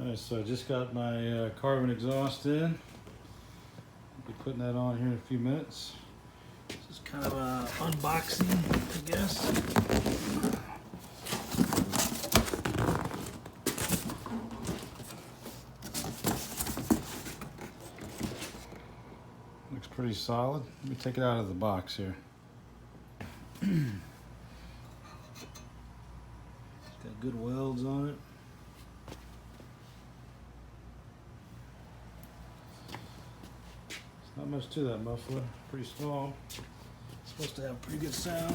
Alright, so I just got my carbon exhaust in. I'll be putting that on here in a few minutes. This is kind of a unboxing, I guess. Looks pretty solid. Let me take it out of the box here. It's got good welds on it. Not much to that muffler, pretty small. It's supposed to have pretty good sound.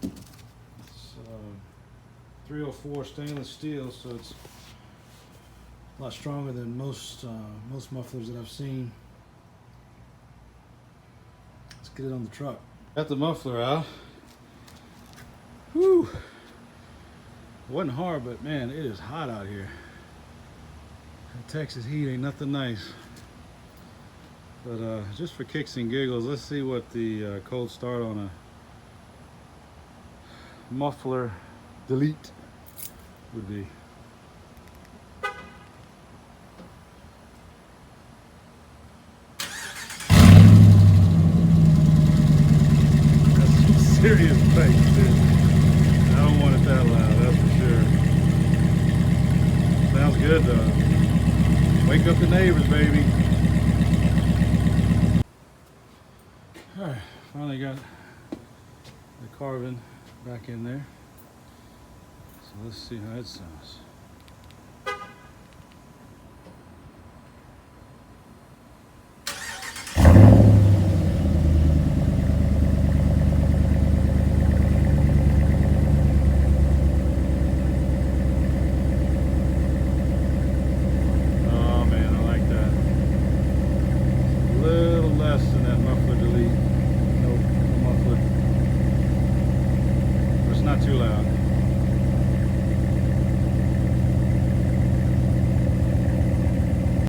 It's 304 stainless steel, so it's a lot stronger than most mufflers that I've seen. Let's get it on the truck. Got the muffler out. Whew! It wasn't hard, but man, it is hot out here. The Texas heat ain't nothing nice. But just for kicks and giggles, let's see what the cold start on a muffler delete would be. That's some serious bass, dude. I don't want it that loud, that's for sure. Sounds good though. Wake up the neighbors, baby. Alright, finally got the carbon back in there. So let's see how it sounds.